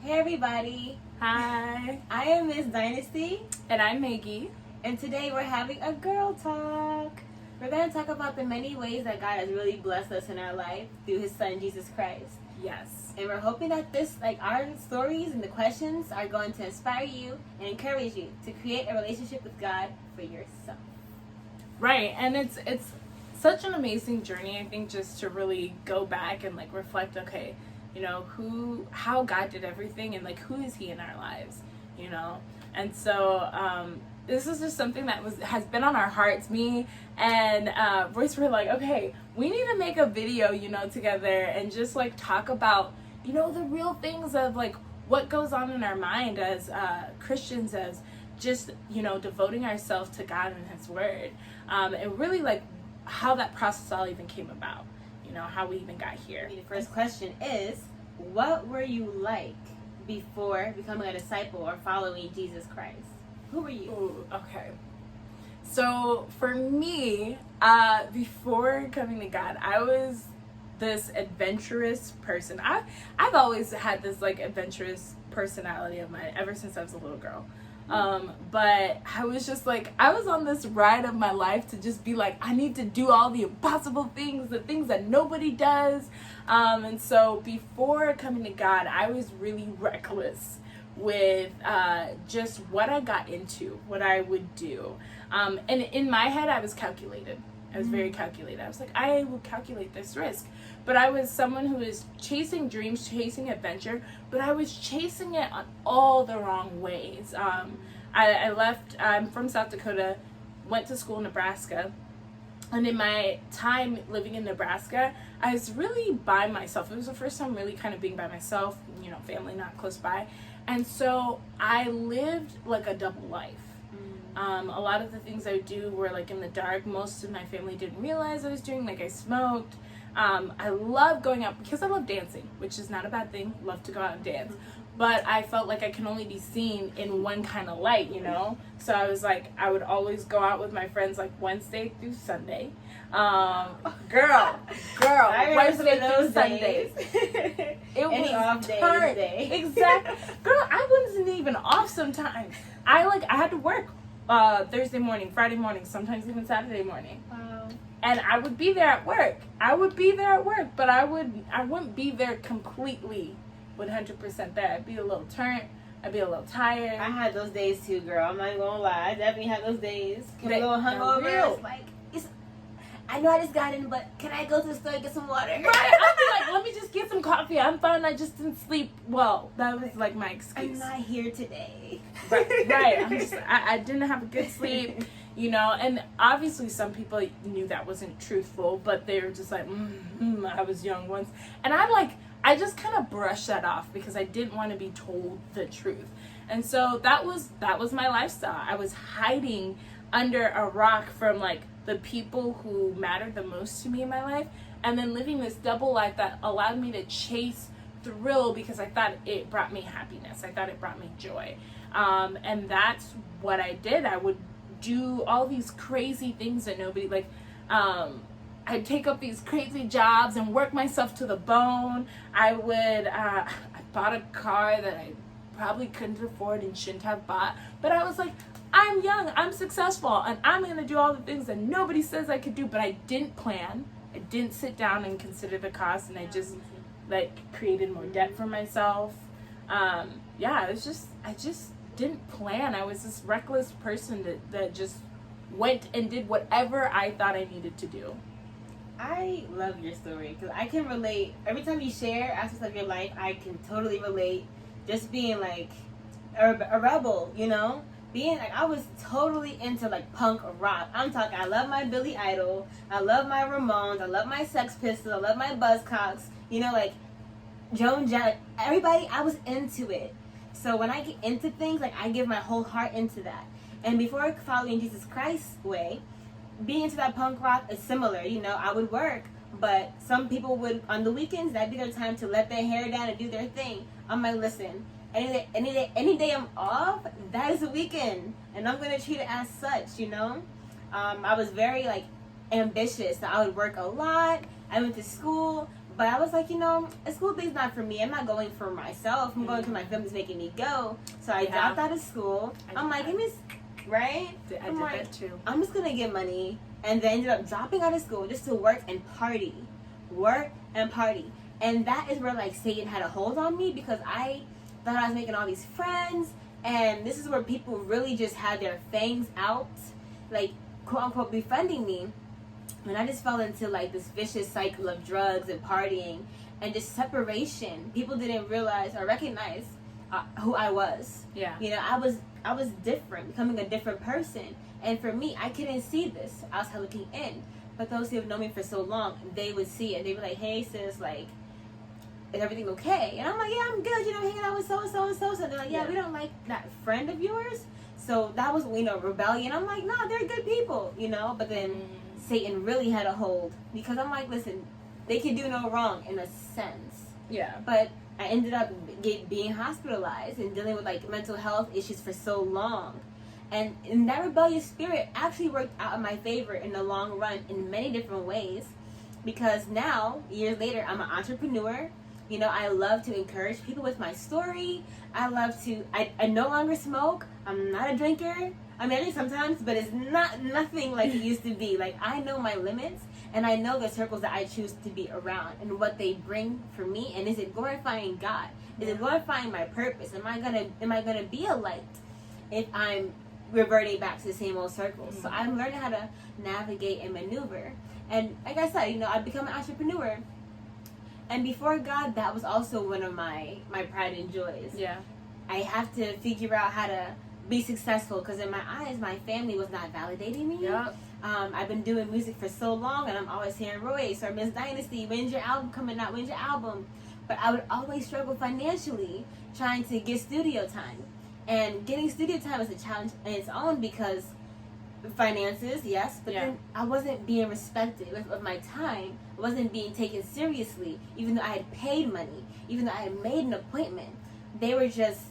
Hey everybody, Hi. I am Miss Dynasty, And I'm Maggie. and today we're having a girl talk. We're going to talk about the many ways that God has really blessed us in our life through His Son, Jesus Christ. Yes. And we're hoping that our stories and the questions are going to inspire you and encourage you to create a relationship with God for yourself. Right. And it's such an amazing journey, I think, just to really go back and reflect, okay, how God did everything and who is He in our lives, And so this is just something that has been on our hearts. Me and Royce were like, okay, we need to make a video, together and just talk about, the real things of what goes on in our mind as Christians, as just, devoting ourselves to God and His Word, and really how that process all even came about, how we even got here. The first question is, what were you like before becoming a disciple or following Jesus Christ? Who were you? Ooh, okay. So for me, before coming to God, I was this adventurous person. I've always had this adventurous personality of mine ever since I was a little girl. But I was just I was on this ride of my life to just be I need to do all the impossible things, the things that nobody does. And so before coming to God, I was really reckless with just what I got into, what I would do. And in my head, I was calculated. I was very calculated. I was I will calculate this risk. But I was someone who was chasing dreams, chasing adventure, but I was chasing it on all the wrong ways. I left, I'm from South Dakota, went to school in Nebraska. And in my time living in Nebraska, I was really by myself. It was the first time really kind of being by myself, family not close by. And so I lived a double life. A lot of the things I would do were in the dark. Most of my family didn't realize I was doing. I smoked. I love going out because I love dancing, which is not a bad thing. Love to go out and dance. But I felt I can only be seen in one kind of light, So I was I would always go out with my friends Wednesday through Sunday. Girl, Wednesday through Sundays. It Any was off day. Exactly. Girl, I wasn't even off sometimes. I had to work Thursday morning, Friday morning, sometimes even Saturday morning. Wow. And I would be there at work. But I wouldn't be there completely 100% there. I'd be a little turnt. I'd be a little tired. I had those days too, girl. I'm not gonna lie. I definitely had those days. Get a little hungover. I know I just got in, but can I go to the store and get some water? Right. I'd be let me just get some coffee. I'm fine. I just didn't sleep well. That was my excuse. I'm not here today. Right. I didn't have a good sleep, and obviously some people knew that wasn't truthful, but they were just I was young once. And I just kind of brushed that off because I didn't want to be told the truth. And so that was my lifestyle. I was hiding under a rock from the people who mattered the most to me in my life, and then living this double life that allowed me to chase thrill because I thought it brought me happiness. I thought it brought me joy. And that's what I did. I would do all these crazy things that nobody I'd take up these crazy jobs and work myself to the bone. I bought a car that I probably couldn't afford and shouldn't have bought, but I was I'm young, I'm successful, and I'm going to do all the things that nobody says I could do. But I didn't plan. I didn't sit down and consider the cost, and I just created more debt for myself. I just didn't plan. I was this reckless person that just went and did whatever I thought I needed to do. I love your story because I can relate. Every time you share aspects of your life, I can totally relate. Just being a rebel, Being I was totally into punk rock. I'm talking. I love my Billy Idol. I love my Ramones. I love my Sex Pistols. I love my Buzzcocks. Joan Jett. Everybody. I was into it. So when I get into things, I give my whole heart into that. And before following Jesus Christ's way, being into that punk rock is similar. I would work, but some people would on the weekends. That'd be their time to let their hair down and do their thing. I'm listen. Any day I'm off, that is a weekend, and I'm gonna treat it as such. I was very ambitious. So I would work a lot. I went to school, But I was like, a school thing's not for me. I'm not going for myself. I'm going because my family's making me go. So I dropped out of school. I'm like, right? I did that too. I'm just going to get money. And then ended up dropping out of school just to work and party. Work and party. And that is where, like, Satan had a hold on me because I thought I was making all these friends. And this is where people really just had their fangs out, like, quote-unquote, befriending me. And I just fell into, like, this vicious cycle of drugs and partying and just separation. People didn't realize or recognize who I was. Yeah. I was different, becoming a different person. And for me, I couldn't see this outside looking in. But those who have known me for so long, they would see it. They'd be like, hey, sis, like, is everything okay? And I'm like, yeah, I'm good. Hanging out with so-and-so and so-and-so. They're like, yeah, we don't like that friend of yours. So that was, rebellion. I'm like, no, they're good people, But then Satan really had a hold. Because I'm like, listen, they can do no wrong in a sense. Yeah. But I ended up being hospitalized and dealing with, like, mental health issues for so long. And that rebellious spirit actually worked out in my favor in the long run in many different ways. Because now, years later, I'm an entrepreneur. I love to encourage people with my story. I no longer smoke. I'm not a drinker. I mean, I drink sometimes, but it's nothing like it used to be. Like, I know my limits, and I know the circles that I choose to be around and what they bring for me. And is it glorifying God? Is it glorifying my purpose? Am I gonna be a light if I'm reverting back to the same old circles? Mm-hmm. So I'm learning how to navigate and maneuver. And like I said, I've become an entrepreneur. And before God, that was also one of my pride and joys. Yeah. I have to figure out how to be successful because in my eyes, my family was not validating me. Yep. I've been doing music for so long, and I'm always hearing Royce or Miss Dynasty, when's your album coming out? When's your album? But I would always struggle financially trying to get studio time. And getting studio time is a challenge in its own because finances, yes, but then I wasn't being respected with my time. I wasn't being taken seriously, even though I had paid money, even though I had made an appointment. It was just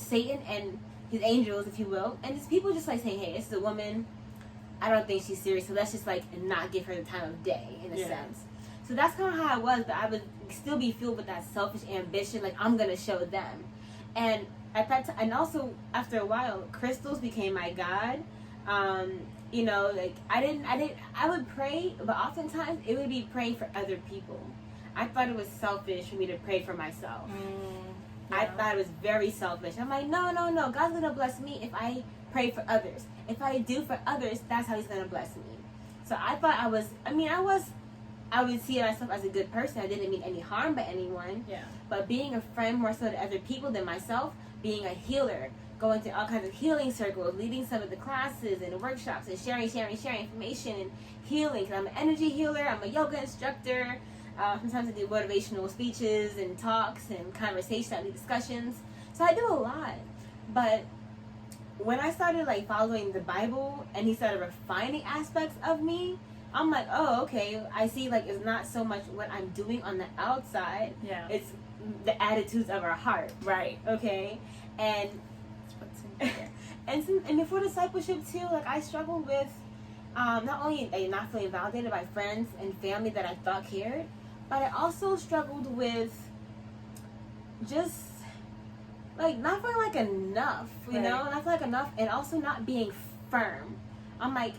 Satan and his angels, if you will, and it's people just like saying, hey, this is a woman, I don't think she's serious, so let's just like not give her the time of day in a sense. So that's kind of how I was, but I would still be filled with that selfish ambition, like I'm gonna show them. And at that time, and also after a while, crystals became my god. Like I would pray, but oftentimes it would be praying for other people. I thought it was selfish for me to pray for myself. I thought it was very selfish. I'm like, no, God's gonna bless me if I pray for others. If I do for others, that's how he's gonna bless me. So I thought I would see myself as a good person. I didn't mean any harm by anyone. Yeah. But being a friend more so to other people than myself, being a healer, going to all kinds of healing circles, leading some of the classes and workshops and sharing information and healing. Because I'm an energy healer, I'm a yoga instructor. Sometimes I do motivational speeches and talks and conversations, I do discussions. So I do a lot. But when I started like following the Bible and he started refining aspects of me, I'm like, oh, okay. I see like it's not so much what I'm doing on the outside. Yeah. It's the attitudes of our heart. Right. Okay. And and before discipleship too, like I struggled with not only not feeling validated by friends and family that I thought cared, but I also struggled with just like not feeling like enough, not feeling like enough, and also not being firm. I'm like,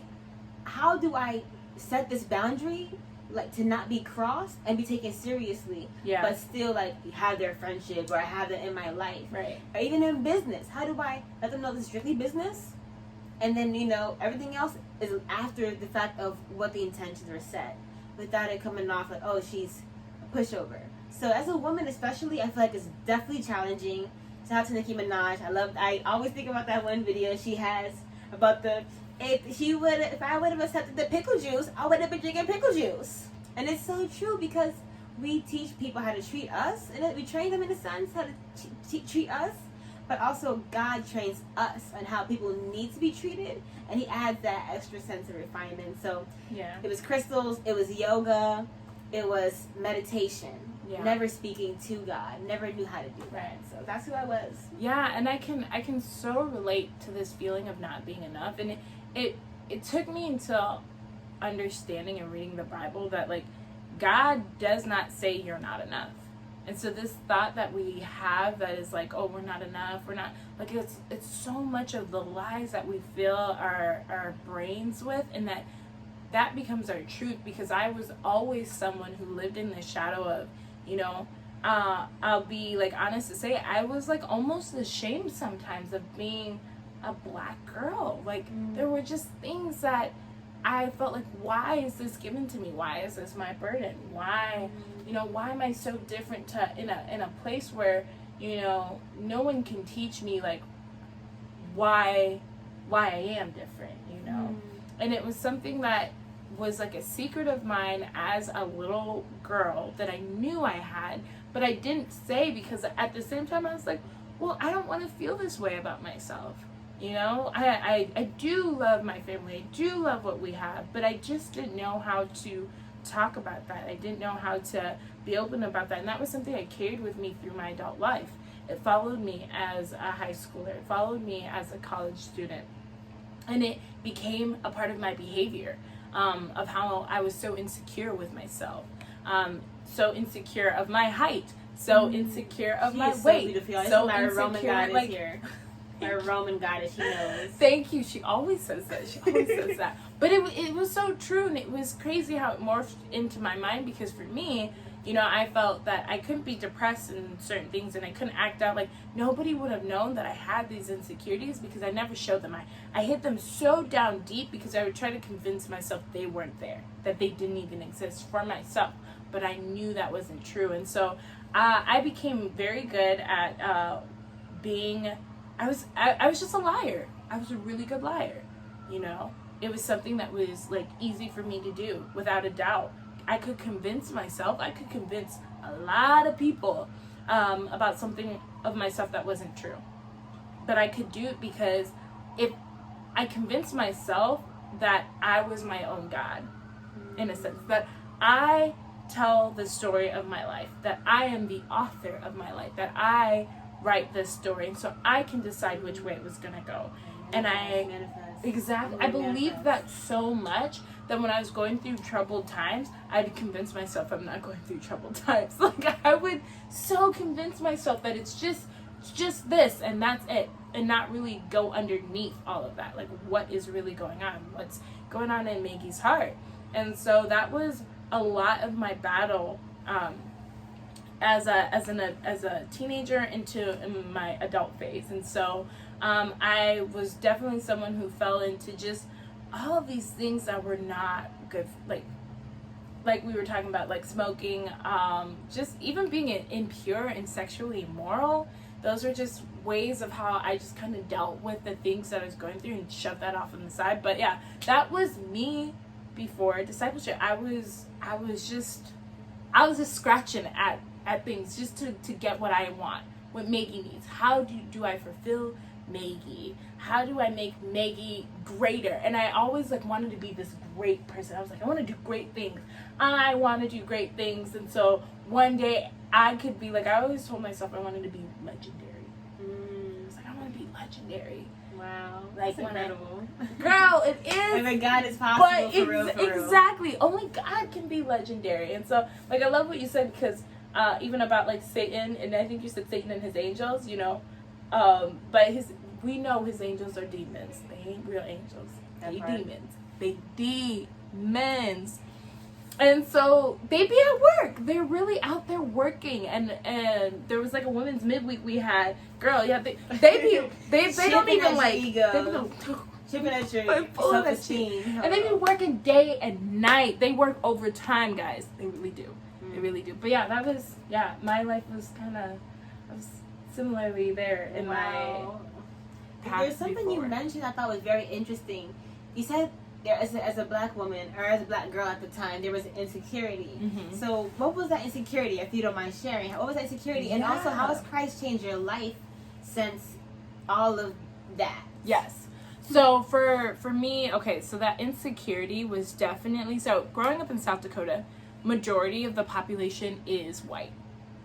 how do I set this boundary, like to not be crossed and be taken seriously, but still like have their friendship or have them in my life, right? Or even in business, how do I let them know this is strictly business, and then everything else is after the fact of what the intentions were set, without it coming off like, oh, she's a pushover. So as a woman especially, I feel like it's definitely challenging. Shout out to Nicki Minaj. I always think about that one video she has about if I would have accepted the pickle juice, I would have been drinking pickle juice. And it's so true because we teach people how to treat us, and we train them in a sense how to treat us, but also God trains us on how people need to be treated, and he adds that extra sense of refinement. So it was crystals, it was yoga, it was meditation. Never speaking to God, never knew how to do that. So that's who I was. Yeah, and I can so relate to this feeling of not being enough, and it took me into understanding and reading the Bible that like God does not say you're not enough. And so this thought that we have that is like, oh, we're not enough, we're not, like, it's so much of the lies that we fill our brains with, and that becomes our truth, because I was always someone who lived in the shadow of, you know, I'll be like honest to say, I was like almost ashamed sometimes of being a black girl. Like, there were just things that I felt like, why is this given to me? Why is this my burden? Why, you know, why am I so different in a place where, you know, no one can teach me like why I am different, you know? And it was something that was like a secret of mine as a little girl that I knew I had, but I didn't say, because at the same time I was like, well, I don't want to feel this way about myself. You know, I do love my family. I do love what we have, but I just didn't know how to talk about that. I didn't know how to be open about that. And that was something I carried with me through my adult life. It followed me as a high schooler. It followed me as a college student. And it became a part of my behavior, of how I was so insecure with myself. So insecure of my height. So insecure of my weight. So my Roman goddess like, here. Our Roman goddess, she knows. Thank you. She always says that. She always says that. But it was so true, and it was crazy how it morphed into my mind, because for me, you know, I felt that I couldn't be depressed in certain things, and I couldn't act out. Like, nobody would have known that I had these insecurities because I never showed them. I hid them so down deep because I would try to convince myself they weren't there, that they didn't even exist for myself. But I knew that wasn't true. And so I became very good at being... I was just a liar. I was a really good liar, you know? It was something that was, like, easy for me to do, without a doubt. I could convince myself, I could convince a lot of people about something of myself that wasn't true. But I could do it because if I convinced myself that I was my own God, in a sense, that I tell the story of my life, that I am the author of my life, that I write this story, and so I can decide which way it was gonna go. And I believed that so much that when I was going through troubled times, I'd convince myself I'm not going through troubled times. Like, I would so convince myself that it's just this and that's it, and not really go underneath all of that. Like, what is really going on? What's going on in Maggie's heart? And so that was a lot of my battle as a teenager into my adult phase. And so I was definitely someone who fell into just all of these things that were not good, like we were talking about, like smoking, just even being impure and sexually immoral. Those are just ways of how I just kind of dealt with the things that I was going through and shoved that off on the side. But yeah, that was me before discipleship. I was just scratching at things just to get what I want, what Maggie needs. How do I fulfill Maggie? How do I make Maggie greater? And I always like wanted to be this great person. I was like, I want to do great things. I want to do great things. And so one day I could be like, I always told myself I wanted to be legendary. I was like, I want to be legendary. Wow, like, that's incredible. Girl, it is. I mean, God is possible, for real. Exactly. Only God can be legendary. And so, like, I love what you said, because even about, like, Satan, and I think you said Satan and his angels, you know, but we know his angels are demons. They ain't real angels. They demons. They demons. And so they be at work. They're really out there working. And there was like a women's midweek we had. Girl, yeah, they don't even like ego. Chipping at your self-esteem. And they be working day and night. They work overtime, guys. They really do. They really do. But yeah, my life was similarly there in my past. There's something you mentioned I thought was very interesting. You said there as a black woman, or as a black girl at the time, there was an insecurity. So what was that insecurity, if you don't mind sharing? What was that insecurity? And also, how has Christ changed your life since all of that? Yes. So for me, okay, so that insecurity was definitely, so growing up in South Dakota, majority of the population is white.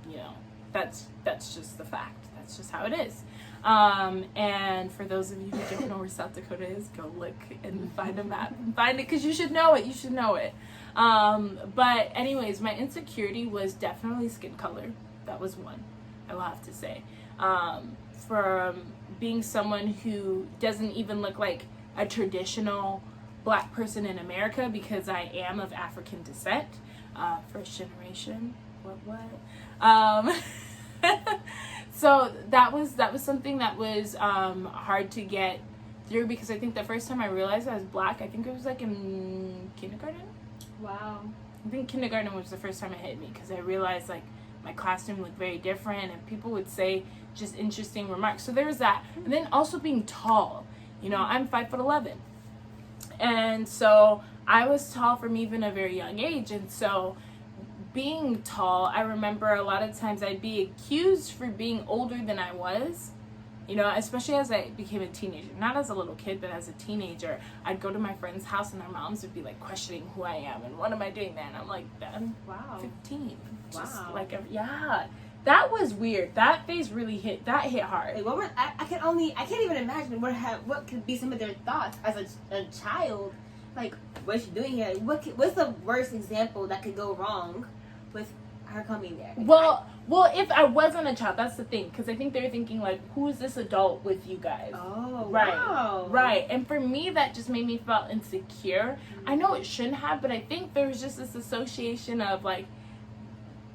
You know, that's just the fact. That's just how it is. And for those of you who don't know where South Dakota is, go look and find a map and find it, because you should know it. But anyways, my insecurity was definitely skin color. That was one, I will have to say. From being someone who doesn't even look like a traditional black person in America, because I am of African descent, first generation. What? So that was something that was hard to get through, because I think the first time I realized I was black, I think it was like in kindergarten. Wow. I think kindergarten was the first time it hit me, because I realized like my costume looked very different, and people would say just interesting remarks. So there was that, and then also being tall. You know, I'm 5'11", and so I was tall from even a very young age, and so being tall, I remember a lot of times I'd be accused for being older than I was. You know, especially as I became a teenager. Not as a little kid, but as a teenager. I'd go to my friend's house and their moms would be like questioning who I am and what am I doing there. And I'm like, I'm 15. Just Wow. like, yeah. That was weird. That phase really hit hard. Like, what were, I can't even imagine what could be some of their thoughts as a child. Like, what's she doing here? What's the worst example that could go wrong with her coming there? Like, Well, if I wasn't a child, that's the thing, because I think they're thinking like, who is this adult with you guys? Oh, right, wow. right. And for me, that just made me feel insecure. I know it shouldn't have, but I think there was just this association of like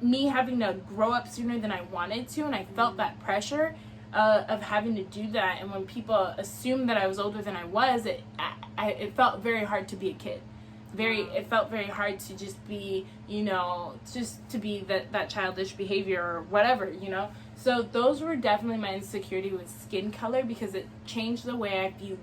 me having to grow up sooner than I wanted to, and I felt that pressure of having to do that. And when people assumed that I was older than I was, it felt very hard to be a kid. It felt very hard to just be, you know, just to be that childish behavior or whatever, you know. So those were definitely my insecurity with skin color, because it changed the way I view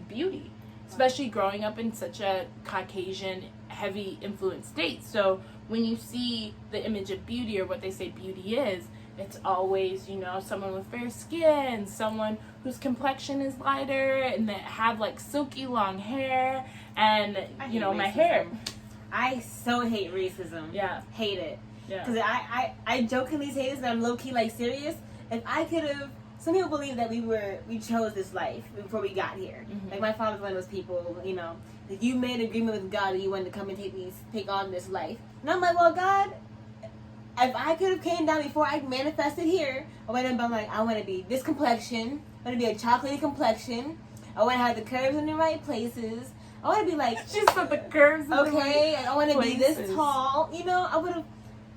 beauty, especially growing up in such a Caucasian heavy influence state. So when you see the image of beauty, or what they say beauty is, it's always, you know, someone with fair skin, someone whose complexion is lighter, and that have like silky long hair, and you know, my hair. I so hate racism. Yeah. Hate it. Yeah. Because I jokingly say this, and I'm low key like serious. If I could have, some people believe that we chose this life before we got here. Mm-hmm. Like, my father's one of those people, you know, that you made an agreement with God that you wanted to come and take on this life. And I'm like, well, God, if I could have came down before I manifested here, I would have been like, I want to be this complexion. I want to be a chocolatey complexion. I want to have the curves in the right places. I want to be like, Just put the curves in the okay, right and I want to be this places. tall. You know, I would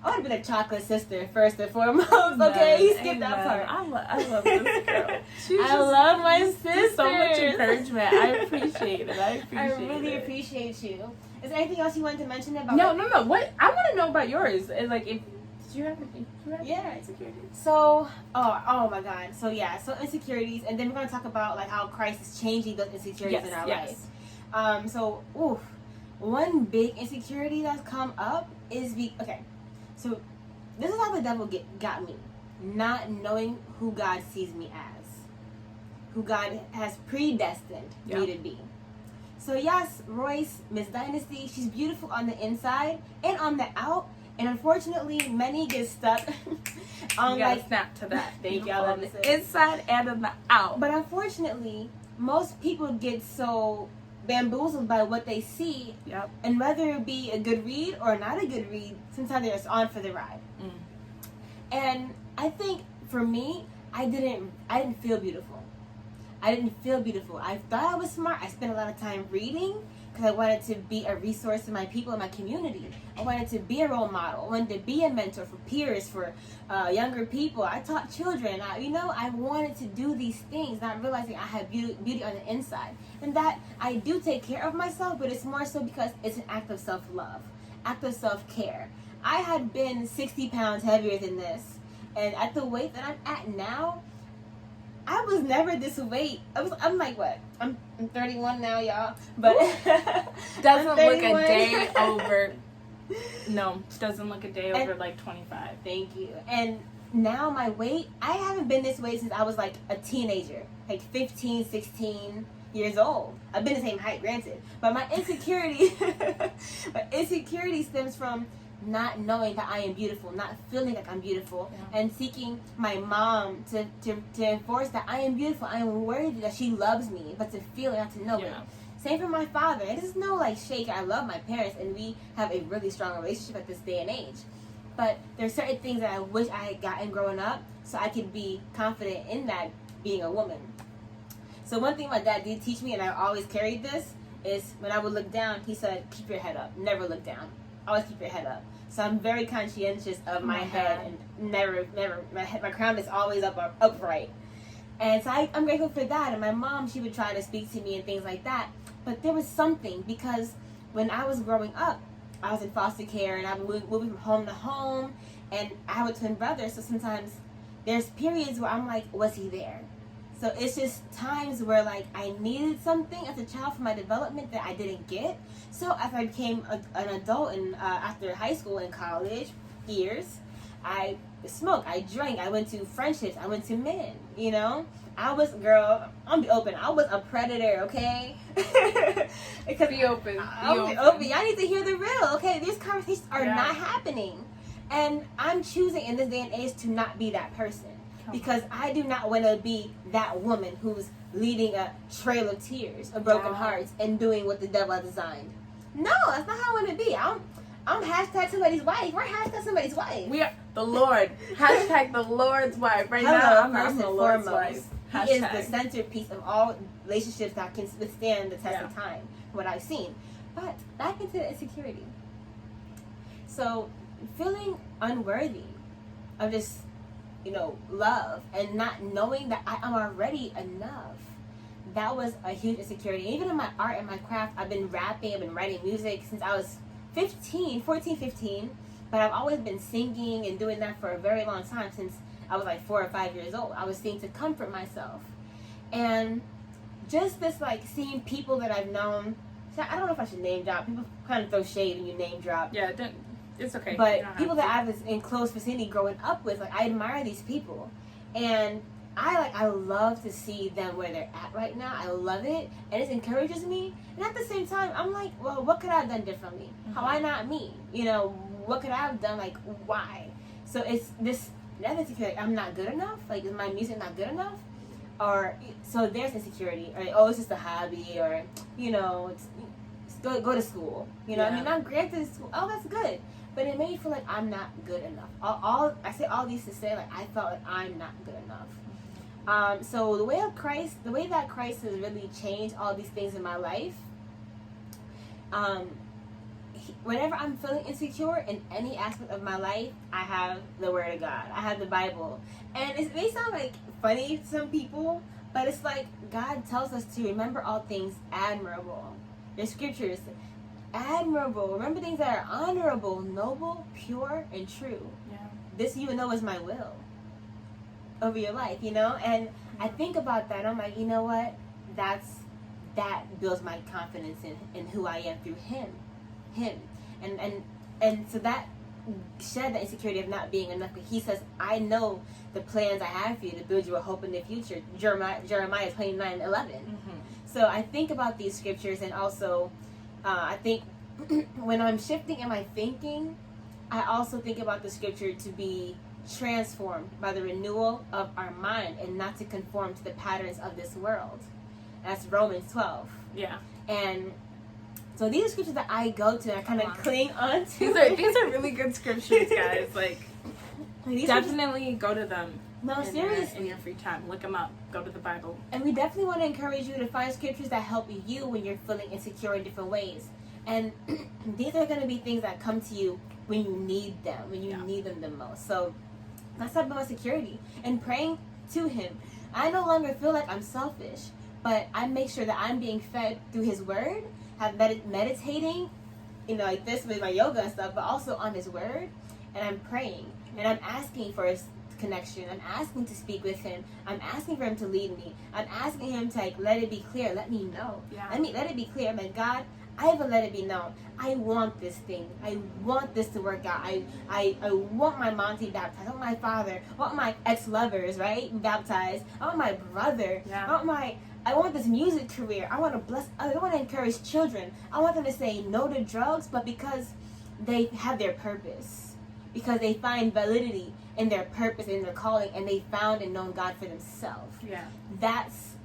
have been a chocolate sister first and foremost. Okay, you skipped that part. I love this girl. I love my sister. So much encouragement. I appreciate it. I really appreciate you. Is there anything else you wanted to mention about? No. What I want to know about yours is like, if you have insecurities. So, oh my God. So yeah, so insecurities, and then we're gonna talk about like how Christ is changing those insecurities in our lives. So, one big insecurity that's come up is okay. So, this is how the devil got me, not knowing who God sees me as, who God has predestined me to be. So yes, Royce, Miss Dynasty, she's beautiful on the inside and on the out. And unfortunately, many get stuck on, you gotta snap to that. Thank you. On the inside and on the out. But unfortunately, most people get so bamboozled by what they see, and whether it be a good read or not a good read, sometimes they're on for the ride. And I think for me, I didn't feel beautiful. I thought I was smart. I spent a lot of time reading, because I wanted to be a resource to my people and my community. I wanted to be a role model. I wanted to be a mentor for peers, for younger people. I taught children. I wanted to do these things, not realizing I have beauty on the inside. And that I do take care of myself, but it's more so because it's an act of self-love, act of self-care. I had been 60 pounds heavier than this. And at the weight that I'm at now, I was never this weight. I'm like, what? I'm 31 now, y'all. But doesn't look a day over. No, doesn't look a day over like 25. Thank you. And now my weight, I haven't been this weight since I was like a teenager, like 15, 16 years old. I've been the same height, granted. But my insecurity stems from not knowing that I am beautiful, not feeling like I'm beautiful, and seeking my mom to enforce that I am beautiful, I am worthy, that she loves me, but to feel it, not to know it. Same for my father. And this is no like shake. I love my parents, and we have a really strong relationship at this day and age. But there's certain things that I wish I had gotten growing up, so I could be confident in that being a woman. So one thing my dad did teach me, and I always carried this, is when I would look down, he said, keep your head up. Never look down. Always keep your head up. So I'm very conscientious of my head, and never, my crown is always upright. And so I'm grateful for that. And my mom, she would try to speak to me and things like that. But there was something, because when I was growing up, I was in foster care, and I was moving from home to home, and I have a twin brother, so sometimes there's periods where I'm like, was he there? So it's just times where like I needed something as a child for my development that I didn't get. So as I became an adult and after high school and college years, I smoked, I drank, I went to friendships, I went to men, you know? I was, girl, I'm be open, I was a predator, okay? Be open. Y'all need to hear the real, okay? These conversations are not happening. And I'm choosing in this day and age to not be that person. Because I do not want to be that woman who's leading a trail of tears, of broken hearts, and doing what the devil has designed. No, that's not how I want to be. I'm hashtag somebody's wife. We're hashtag somebody's wife. We are the Lord. Hashtag the Lord's wife. Right Hello, now, I'm the Lord's wife. He is the centerpiece of all relationships that can withstand the test of time, from what I've seen. But back into the insecurity. So, feeling unworthy of just, love, and not knowing that I am already enough. That was a huge insecurity. Even in my art and my craft, I've been rapping, I've been writing music since I was 14, 15. But I've always been singing and doing that for a very long time, since I was like 4 or 5 years old. I was singing to comfort myself. And just this, like, seeing people that I've known, I don't know if I should name drop. People kind of throw shade when you name drop. Yeah, it's okay. But people that I was in close vicinity growing up with, like, I admire these people. And I love to see them where they're at right now. I love it. And it encourages me. And at the same time, I'm like, well, what could I have done differently? How why not me? What could I have done? Like, why? So it's this another insecurity. I'm not good enough? Like, is my music not good enough? Or, so there's insecurity. Or, oh, it's just a hobby. Or, it's go to school. I mean, I'm great at school. Oh, that's good. But it made me feel like I'm not good enough. I say all these to say, like, I felt like I'm not good enough. So the way that Christ has really changed all these things in my life, whenever I'm feeling insecure in any aspect of my life, I have the Word of God. I have the Bible. And it may sound like funny to some people, but it's like God tells us to remember all things admirable. The scriptures, admirable. Remember things that are honorable, noble, pure, and true. Yeah. This you know is my will over your life, And I think about that. I'm like, you know what? That builds my confidence in who I am through Him. And so that shed the insecurity of not being enough. He says, I know the plans I have for you to build you a hope in the future. Jeremiah 29:11. So I think about these scriptures, and also I think when I'm shifting in my thinking, I also think about the scripture to be transformed by the renewal of our mind, and not to conform to the patterns of this world. That's Romans 12. Yeah. And so these are scriptures that I go to and I kind of cling on to. These are really good scriptures, guys. Like, definitely go to them. No, seriously. In your free time. Look them up. Go to the Bible. And we definitely want to encourage you to find scriptures that help you when you're feeling insecure in different ways. And these are going to be things that come to you when you need them, when you need them the most. So that's about my security. And praying to Him. I no longer feel like I'm selfish, but I make sure that I'm being fed through His Word, meditating, like this with my yoga and stuff, but also on His Word. And I'm praying. And I'm asking for His connection. I'm asking to speak with Him. I'm asking for Him to lead me. I'm asking Him to let it be clear. Let me know. Yeah. Let it be clear. I'm like, God, I haven't let it be known. I want this thing. I want this to work out. I want my mom to be baptized. I want my father. I want my ex-lovers, right, baptized. I want my brother. Yeah. I want this music career. I want to bless others. I want to encourage children. I want them to say no to drugs, but because they have their purpose. Because they find validity in their purpose, in their calling, and they found and known God for themselves. Yeah. That's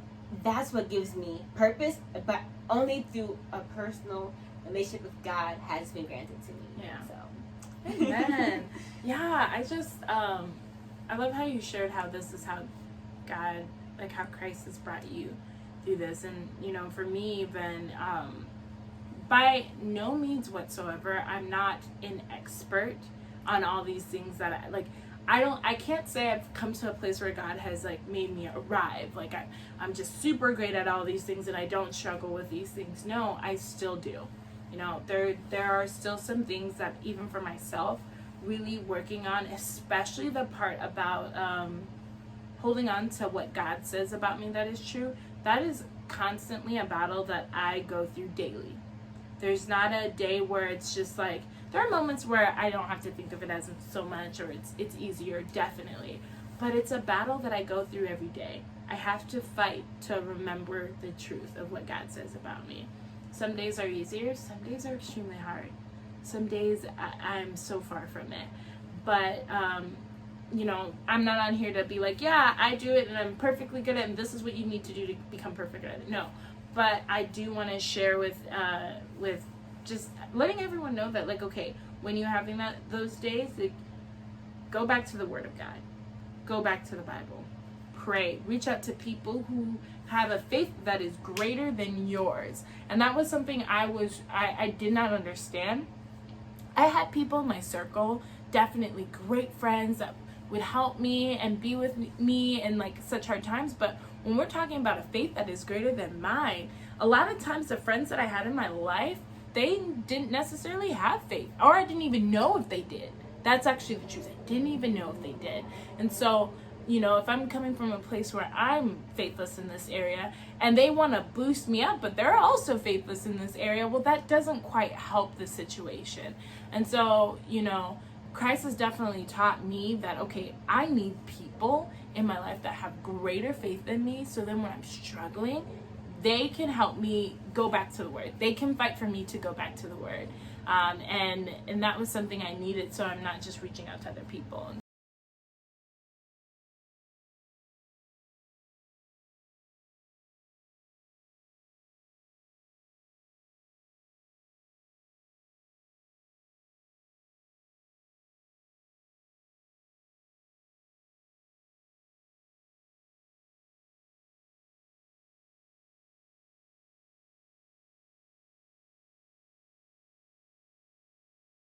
that's what gives me purpose, but only through a personal relationship with God has been granted to me. Yeah. So. Amen. Yeah, I love how you shared how this is how God, like how Christ has brought you through this. And, you know, for me, even, by no means whatsoever, I'm not an expert on all these things that I can't say I've come to a place where God has like made me arrive. Like I'm just super great at all these things and I don't struggle with these things. No, I still do. You know, there are still some things that even for myself, really working on, especially the part about holding on to what God says about me that is true. That is constantly a battle that I go through daily. There's not a day where it's just like, there are moments where I don't have to think of it as so much, or it's easier, definitely. But it's a battle that I go through every day. I have to fight to remember the truth of what God says about me. Some days are easier, some days are extremely hard. Some days I'm so far from it. But, you know, I'm not on here to be like, yeah, I do it and I'm perfectly good at it and this is what you need to do to become perfect at it. No. But I do want to share with just letting everyone know that, like, okay, when you're having those days, like, go back to the Word of God. Go back to the Bible. Pray. Reach out to people who have a faith that is greater than yours. And that was something I did not understand. I had people in my circle, definitely great friends that would help me and be with me in like such hard times. But when we're talking about a faith that is greater than mine, a lot of times the friends that I had in my life, they didn't necessarily have faith, or I didn't even know if they did. That's actually the truth. I didn't even know if they did. And so, you know, if I'm coming from a place where I'm faithless in this area and they want to boost me up, but they're also faithless in this area, well, that doesn't quite help the situation. And so, you know, Christ has definitely taught me that, okay, I need people in my life that have greater faith than me, so then when I'm struggling, they can help me go back to the Word. They can fight for me to go back to the Word. And that was something I needed, so I'm not just reaching out to other people.